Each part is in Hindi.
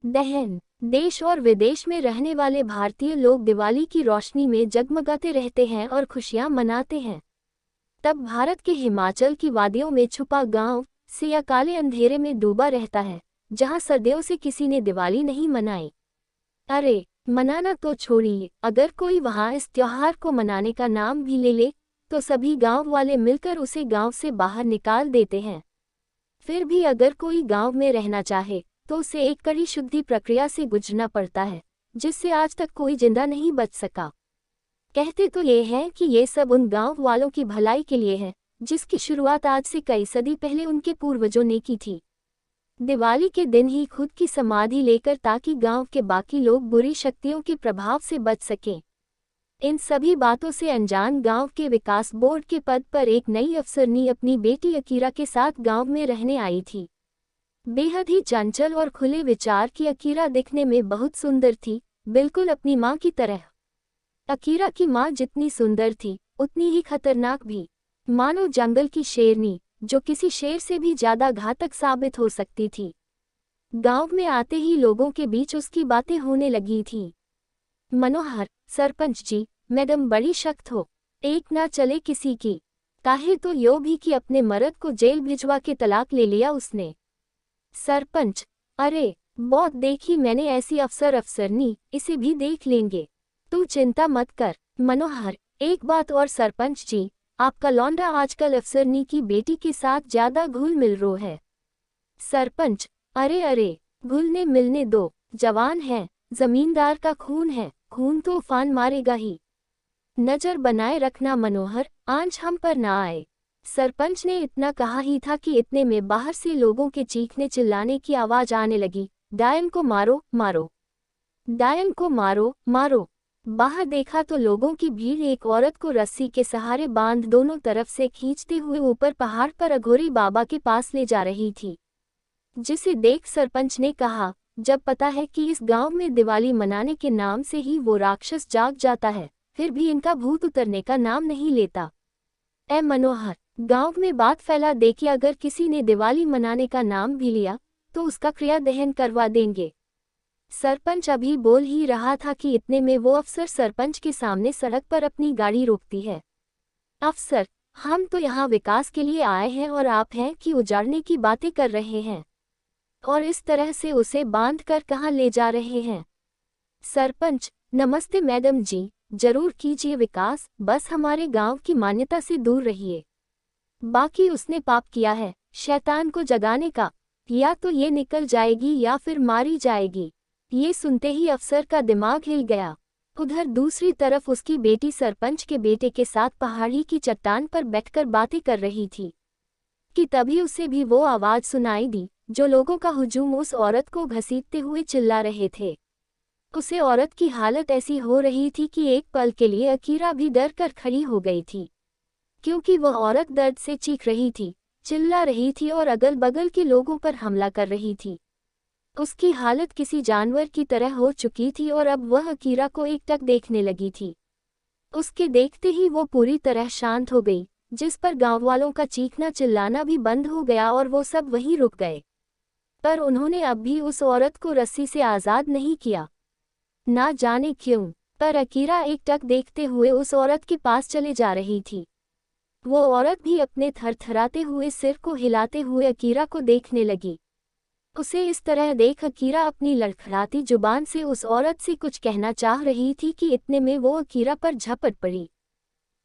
दहन। देश और विदेश में रहने वाले भारतीय लोग दिवाली की रोशनी में जगमगाते रहते हैं और खुशियां मनाते हैं। तब भारत के हिमाचल की वादियों में छुपा गांव सिया काले अंधेरे में डूबा रहता है, जहां सदियों से किसी ने दिवाली नहीं मनाई। अरे, मनाना तो छोड़िए, अगर कोई वहां इस त्योहार को मनाने का नाम भी ले ले, तो सभी गांव वाले मिलकर उसे गांव से बाहर निकाल देते हैं। फिर भी अगर कोई गांव में रहना चाहे, तो उसे एक कड़ी शुद्धि प्रक्रिया से गुजरना पड़ता है, जिससे आज तक कोई जिंदा नहीं बच सका। कहते तो ये हैं कि ये सब उन गांव वालों की भलाई के लिए है, जिसकी शुरुआत आज से कई सदी पहले उनके पूर्वजों ने की थी। दिवाली के दिन ही खुद की समाधि लेकर, ताकि गांव के बाकी लोग बुरी शक्तियों के प्रभाव से बच सकें। इन सभी बातों से अनजान गांव के विकास बोर्ड के पद पर एक नई अफसरनी अपनी बेटी अकीरा के साथ गांव में रहने आई थी। बेहद ही चंचल और खुले विचार की अकीरा दिखने में बहुत सुंदर थी, बिल्कुल अपनी माँ की तरह। अकीरा की माँ जितनी सुंदर थी, उतनी ही खतरनाक भी, मानो जंगल की शेरनी, जो किसी शेर से भी ज्यादा घातक साबित हो सकती थी। गांव में आते ही लोगों के बीच उसकी बातें होने लगी थी। मनोहर, सरपंच जी, मैडम बड़ी सख्त हो, एक ना चले किसी की। काहे तो यो भी कि अपने मर्द को जेल भिजवा के तलाक ले लिया उसने। सरपंच, अरे बहुत देखी मैंने ऐसी अफसरनी, इसे भी देख लेंगे, तू चिंता मत कर। मनोहर, एक बात और सरपंच जी, आपका लौंडा आजकल अफसरनी की बेटी के साथ ज्यादा घुल मिल रो है। सरपंच, अरे अरे, घुलने मिलने दो, जवान है, जमींदार का खून है, खून तो उफान मारेगा ही। नजर बनाए रखना मनोहर, आंच हम पर ना आए। सरपंच ने इतना कहा ही था कि इतने में बाहर से लोगों के चीखने चिल्लाने की आवाज आने लगी। डायन को मारो मारो, डायन को मारो मारो। बाहर देखा तो लोगों की भीड़ एक औरत को रस्सी के सहारे बांध दोनों तरफ से खींचते हुए ऊपर पहाड़ पर अघोरी बाबा के पास ले जा रही थी। जिसे देख सरपंच ने कहा, जब पता है कि इस गांव में दिवाली मनाने के नाम से ही वो राक्षस जाग जाता है, फिर भी इनका भूत उतरने का नाम नहीं लेता। ए मनोहर, गांव में बात फैला दे कि अगर किसी ने दिवाली मनाने का नाम भी लिया, तो उसका क्रिया दहन करवा देंगे। सरपंच अभी बोल ही रहा था कि इतने में वो अफसर सरपंच के सामने सड़क पर अपनी गाड़ी रोकती है। अफसर, हम तो यहाँ विकास के लिए आए हैं और आप हैं कि उजाड़ने की बातें कर रहे हैं, और इस तरह से उसे बांध कर कहाँ ले जा रहे हैं। सरपंच, नमस्ते मैडम जी, जरूर कीजिए विकास, बस हमारे गांव की मान्यता से दूर रहिए। बाकी उसने पाप किया है, शैतान को जगाने का, या तो ये निकल जाएगी या फिर मारी जाएगी। ये सुनते ही अफसर का दिमाग हिल गया। उधर दूसरी तरफ उसकी बेटी सरपंच के बेटे के साथ पहाड़ी की चट्टान पर बैठकर बातें कर रही थी कि तभी उसे भी वो आवाज सुनाई दी, जो लोगों का हुजूम उस औरत को घसीटते हुए चिल्ला रहे थे। उसे औरत की हालत ऐसी हो रही थी कि एक पल के लिए अकीरा भी डर कर खड़ी हो गई थी, क्योंकि वह औरत दर्द से चीख रही थी, चिल्ला रही थी और अगल बगल के लोगों पर हमला कर रही थी। उसकी हालत किसी जानवर की तरह हो चुकी थी और अब वह अकीरा को एकटक देखने लगी थी। उसके देखते ही वो पूरी तरह शांत हो गई, जिस पर गांव वालों का चीखना चिल्लाना भी बंद हो गया और वो सब वहीं रुक गए। पर उन्होंने अब भी उस औरत को रस्सी से आज़ाद नहीं किया। ना जाने क्यों, पर अकीरा एकटक देखते हुए उस औरत के पास चले जा रही थी। वो औरत भी अपने थरथराते हुए सिर को हिलाते हुए अकीरा को देखने लगी। उसे इस तरह देख अकीरा अपनी लड़खड़ाती जुबान से उस औरत से कुछ कहना चाह रही थी कि इतने में वो अकीरा पर झपट पड़ी,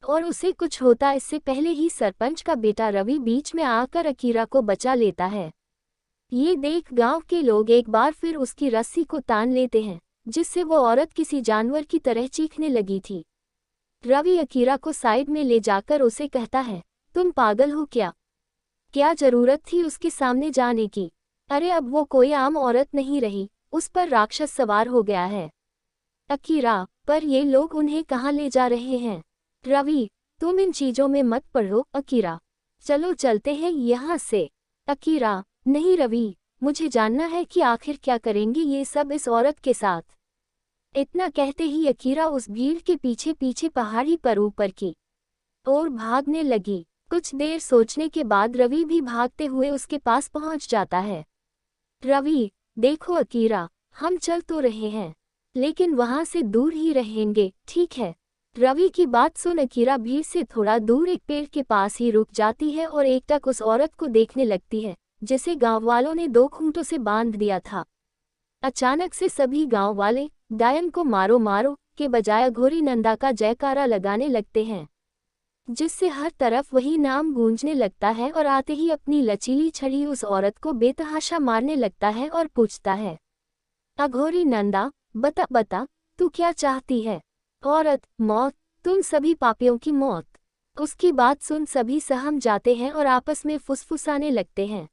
और उसे कुछ होता इससे पहले ही सरपंच का बेटा रवि बीच में आकर अकीरा को बचा लेता है। ये देख गांव के लोग एक बार फिर उसकी रस्सी को तान लेते हैं, जिससे वो औरत किसी जानवर की तरह चीखने लगी थी। रवि अकीरा को साइड में ले जाकर उसे कहता है, तुम पागल हो क्या? क्या जरूरत थी उसके सामने जाने की? अरे अब वो कोई आम औरत नहीं रही, उस पर राक्षस सवार हो गया है। अकीरा, पर ये लोग उन्हें कहाँ ले जा रहे हैं? रवि, तुम इन चीजों में मत पड़ो अकीरा, चलो चलते हैं यहाँ से। अकीरा, नहीं रवि, मुझे जानना है कि आखिर क्या करेंगे ये सब इस औरत के साथ। इतना कहते ही अकीरा उस भीड़ के पीछे पीछे पहाड़ी पर ऊपर की ओर भागने लगी। कुछ देर सोचने के बाद रवि भी भागते हुए उसके पास पहुंच जाता है। रवि, देखो अकीरा, हम चल तो रहे हैं, लेकिन वहां से दूर ही रहेंगे, ठीक है। रवि की बात सुन अकीरा भीड़ से थोड़ा दूर एक पेड़ के पास ही रुक जाती है और एकटक उस औरत को देखने लगती है जिसे गांव वालों ने 2 खूंटों से बांध दिया था। अचानक से सभी गांव वाले डायन को मारो मारो के बजाय अघोरी नंदा का जयकारा लगाने लगते हैं, जिससे हर तरफ वही नाम गूंजने लगता है और आते ही अपनी लचीली छड़ी उस औरत को बेतहाशा मारने लगता है और पूछता है, अघोरी नंदा, बता बता, तू क्या चाहती है? औरत, मौत, तुम सभी पापियों की मौत। उसकी बात सुन सभी सहम जाते हैं और आपस में फुसफुसाने लगते हैं।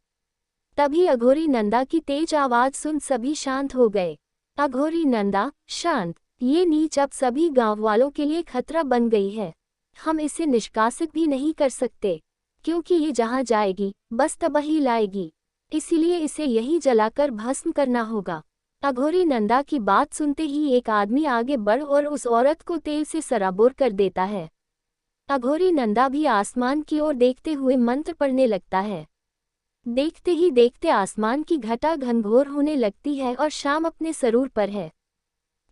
तभी अघोरी नंदा की तेज आवाज सुन सभी शांत हो गए। अघोरी नंदा, शांत, ये नीच अब सभी गांव वालों के लिए खतरा बन गई है। हम इसे निष्कासित भी नहीं कर सकते, क्योंकि ये जहां जाएगी बस तबाही लाएगी, इसीलिए इसे यहीं जलाकर भस्म करना होगा। अघोरी नंदा की बात सुनते ही एक आदमी आगे बढ़ और उस औरत को तेल से सराबोर कर देता है। अघोरी नंदा भी आसमान की ओर देखते हुए मंत्र पढ़ने लगता है। देखते ही देखते आसमान की घटा घनघोर होने लगती है और शाम अपने सरूर पर है।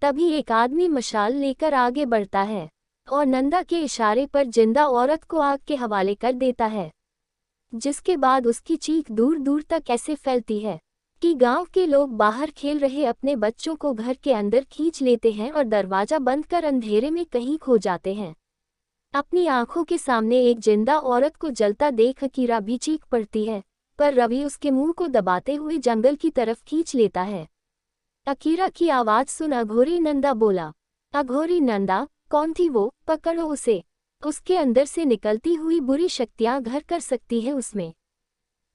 तभी एक आदमी मशाल लेकर आगे बढ़ता है और नंदा के इशारे पर जिंदा औरत को आग के हवाले कर देता है, जिसके बाद उसकी चीख दूर दूर तक ऐसे फैलती है कि गांव के लोग बाहर खेल रहे अपने बच्चों को घर के अंदर खींच लेते हैं और दरवाजा बंद कर अंधेरे में कहीं खो जाते हैं। अपनी आंखों के सामने एक जिंदा औरत को जलता देख अकीरा भी चीख पड़ती है, पर रवि उसके मुंह को दबाते हुए जंगल की तरफ खींच लेता है। अकीरा की आवाज सुन अघोरी नंदा बोला, अघोरी नंदा, कौन थी वो? पकड़ो उसे, उसके अंदर से निकलती हुई बुरी शक्तियां घर कर सकती है उसमें,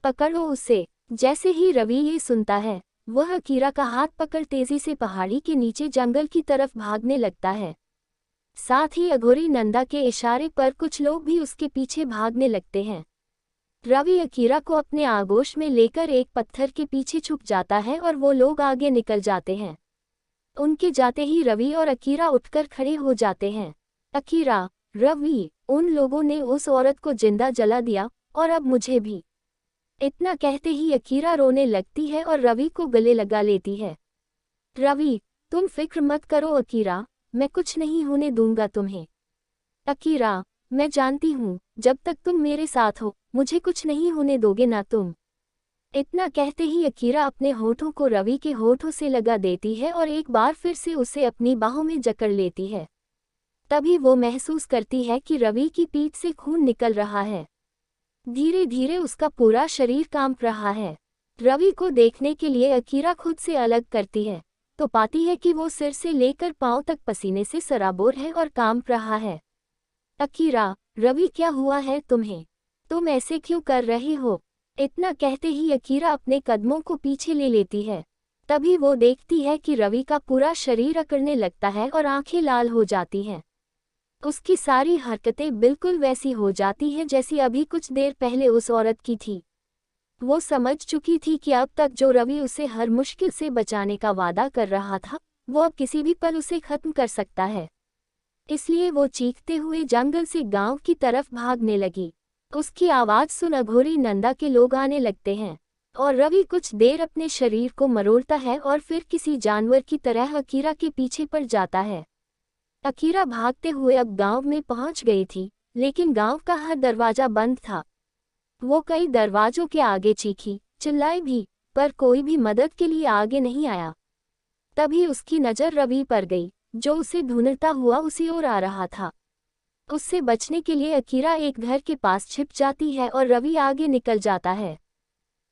पकड़ो उसे। जैसे ही रवि ये सुनता है, वह अकीरा का हाथ पकड़ तेजी से पहाड़ी के नीचे जंगल की तरफ भागने लगता है। साथ ही अघोरी नंदा के इशारे पर कुछ लोग भी उसके पीछे भागने लगते हैं। रवि अकीरा को अपने आगोश में लेकर एक पत्थर के पीछे छुप जाता है और वो लोग आगे निकल जाते हैं। उनके जाते ही रवि और अकीरा उठकर खड़े हो जाते हैं। अकीरा, रवि, उन लोगों ने उस औरत को जिंदा जला दिया और अब मुझे भी। इतना कहते ही अकीरा रोने लगती है और रवि को गले लगा लेती है। रवि, तुम फिक्र मत करो अकीरा, मैं कुछ नहीं होने दूंगा तुम्हें। अकीरा, मैं जानती हूँ, जब तक तुम मेरे साथ हो मुझे कुछ नहीं होने दोगे ना तुम। इतना कहते ही अकीरा अपने होठों को रवि के होठों से लगा देती है और एक बार फिर से उसे अपनी बाहों में जकड़ लेती है। तभी वो महसूस करती है कि रवि की पीठ से खून निकल रहा है। धीरे धीरे उसका पूरा शरीर कांप रहा है। रवि को देखने के लिए अकीरा खुद से अलग करती है तो पाती है कि वो सिर से लेकर पांव तक पसीने से सराबोर है और कांप रहा है। अकीरा, रवि, क्या हुआ है तुम्हें? तुम ऐसे क्यों कर रहे हो? इतना कहते ही अकीरा अपने कदमों को पीछे ले लेती है। तभी वो देखती है कि रवि का पूरा शरीर अकड़ने लगता है और आंखें लाल हो जाती हैं। उसकी सारी हरकतें बिल्कुल वैसी हो जाती हैं जैसी अभी कुछ देर पहले उस औरत की थी। वो समझ चुकी थी कि अब तक जो रवि उसे हर मुश्किल से बचाने का वादा कर रहा था, वो अब किसी भी पल उसे खत्म कर सकता है। इसलिए वो चीखते हुए जंगल से गांव की तरफ भागने लगी। उसकी आवाज सुन अघोरी नंदा के लोग आने लगते हैं और रवि कुछ देर अपने शरीर को मरोड़ता है और फिर किसी जानवर की तरह अकीरा के पीछे पड़ जाता है। अकीरा भागते हुए अब गांव में पहुंच गई थी, लेकिन गांव का हर दरवाजा बंद था। वो कई दरवाजों के आगे चीखी, चिल्लाई भी, पर कोई भी मदद के लिए आगे नहीं आया। तभी उसकी नज़र रवि पर गई, जो उसे ढूंढता हुआ उसी ओर आ रहा था। उससे बचने के लिए अकीरा एक घर के पास छिप जाती है और रवि आगे निकल जाता है।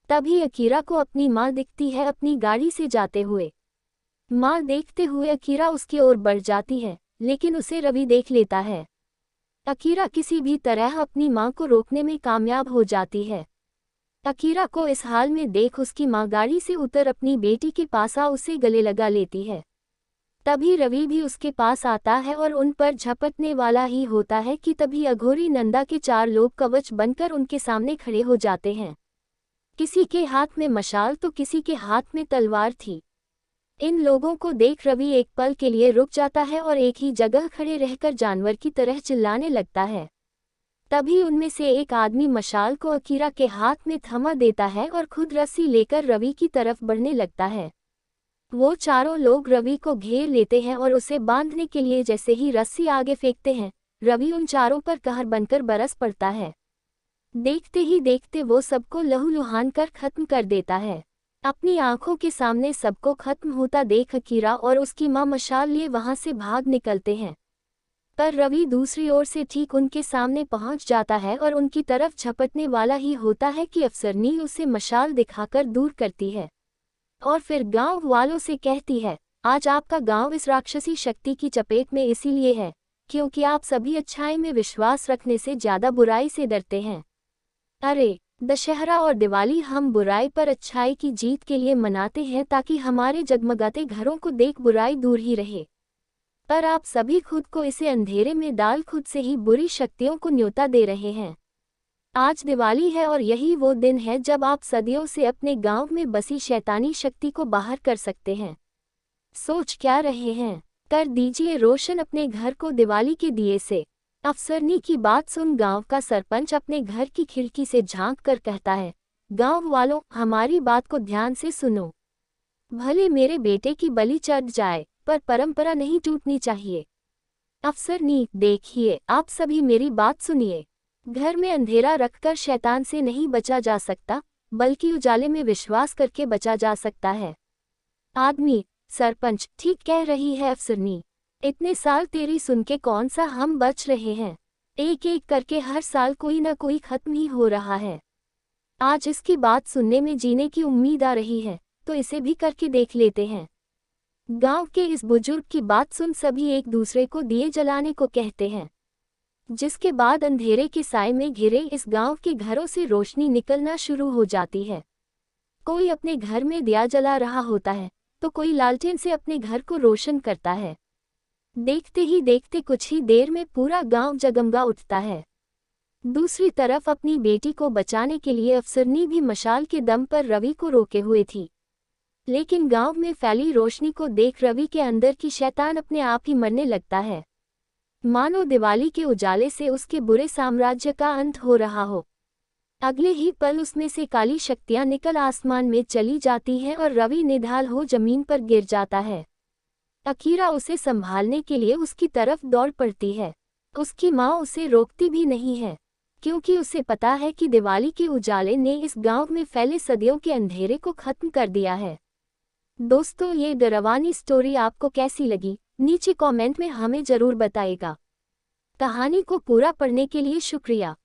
तभी अकीरा को अपनी माँ दिखती है अपनी गाड़ी से जाते हुए। माँ देखते हुए अकीरा उसकी ओर बढ़ जाती है, लेकिन उसे रवि देख लेता है। अकीरा किसी भी तरह अपनी माँ को रोकने में कामयाब हो जाती है। अकीरा को इस हाल में देख उसकी माँ गाड़ी से उतर अपनी बेटी के पास आ उसे गले लगा लेती है। तभी रवि भी उसके पास आता है और उन पर झपटने वाला ही होता है कि तभी अघोरी नंदा के 4 लोग कवच बनकर उनके सामने खड़े हो जाते हैं। किसी के हाथ में मशाल तो किसी के हाथ में तलवार थी। इन लोगों को देख रवि एक पल के लिए रुक जाता है और एक ही जगह खड़े रहकर जानवर की तरह चिल्लाने लगता है। तभी उनमें से एक आदमी मशाल को अकीरा के हाथ में थमा देता है और खुद रस्सी लेकर रवि की तरफ बढ़ने लगता है। वो चारों लोग रवि को घेर लेते हैं और उसे बांधने के लिए जैसे ही रस्सी आगे फेंकते हैं, रवि उन चारों पर कहर बनकर बरस पड़ता है। देखते ही देखते वो सबको लहूलुहान कर खत्म कर देता है। अपनी आंखों के सामने सबको खत्म होता देख अकीरा और उसकी मां मशाल लिए वहां से भाग निकलते हैं। पर रवि दूसरी ओर से ठीक उनके सामने पहुंच जाता है और उनकी तरफ झपटने वाला ही होता है कि अफसरनी उसे मशाल दिखाकर दूर करती है और फिर गांव वालों से कहती है, आज आपका गांव इस राक्षसी शक्ति की चपेट में इसीलिए है क्योंकि आप सभी अच्छाई में विश्वास रखने से ज्यादा बुराई से डरते हैं। अरे, दशहरा और दिवाली हम बुराई पर अच्छाई की जीत के लिए मनाते हैं ताकि हमारे जगमगाते घरों को देख बुराई दूर ही रहे। पर आप सभी खुद को इसे अंधेरे में डाल खुद से ही बुरी शक्तियों को न्योता दे रहे हैं। आज दिवाली है और यही वो दिन है जब आप सदियों से अपने गांव में बसी शैतानी शक्ति को बाहर कर सकते हैं। सोच क्या रहे हैं? कर दीजिए रोशन अपने घर को दिवाली के दिए से। अफसरनी की बात सुन गांव का सरपंच अपने घर की खिड़की से झांक कर कहता है, गांव वालों, हमारी बात को ध्यान से सुनो। भले मेरे बेटे की बलि चढ़ जाए, पर परंपरा नहीं टूटनी चाहिए। अफसरनी, देखिए, आप सभी मेरी बात सुनिए। घर में अंधेरा रखकर शैतान से नहीं बचा जा सकता, बल्कि उजाले में विश्वास करके बचा जा सकता है। आदमी, सरपंच, ठीक कह रही है अफसरनी। इतने साल तेरी सुन के कौन सा हम बच रहे हैं? एक एक करके हर साल कोई ना कोई खत्म ही हो रहा है। आज इसकी बात सुनने में जीने की उम्मीद आ रही है, तो इसे भी करके देख लेते हैं। गांव के इस बुजुर्ग की बात सुन सभी एक दूसरे को दिए जलाने को कहते हैं, जिसके बाद अंधेरे के साए में घिरे इस गांव के घरों से रोशनी निकलना शुरू हो जाती है। कोई अपने घर में दिया जला रहा होता है, तो कोई लालटेन से अपने घर को रोशन करता है। देखते ही देखते कुछ ही देर में पूरा गांव जगमगा उठता है। दूसरी तरफ अपनी बेटी को बचाने के लिए अफसरनी भी मशाल के दम पर रवि को रोके हुए थी, लेकिन गांव में फैली रोशनी को देख रवि के अंदर की शैतान अपने आप ही मरने लगता है, मानो दिवाली के उजाले से उसके बुरे साम्राज्य का अंत हो रहा हो। अगले ही पल उसमें से काली शक्तियां निकल आसमान में चली जाती हैं और रवि निढाल हो जमीन पर गिर जाता है। अकीरा उसे संभालने के लिए उसकी तरफ दौड़ पड़ती है। उसकी माँ उसे रोकती भी नहीं है, क्योंकि उसे पता है कि दिवाली के उजाले ने इस गांव में फैले सदियों के अंधेरे को खत्म कर दिया है। दोस्तों, ये डरावनी स्टोरी आपको कैसी लगी, नीचे कमेंट में हमें जरूर बताइएगा। कहानी को पूरा पढ़ने के लिए शुक्रिया।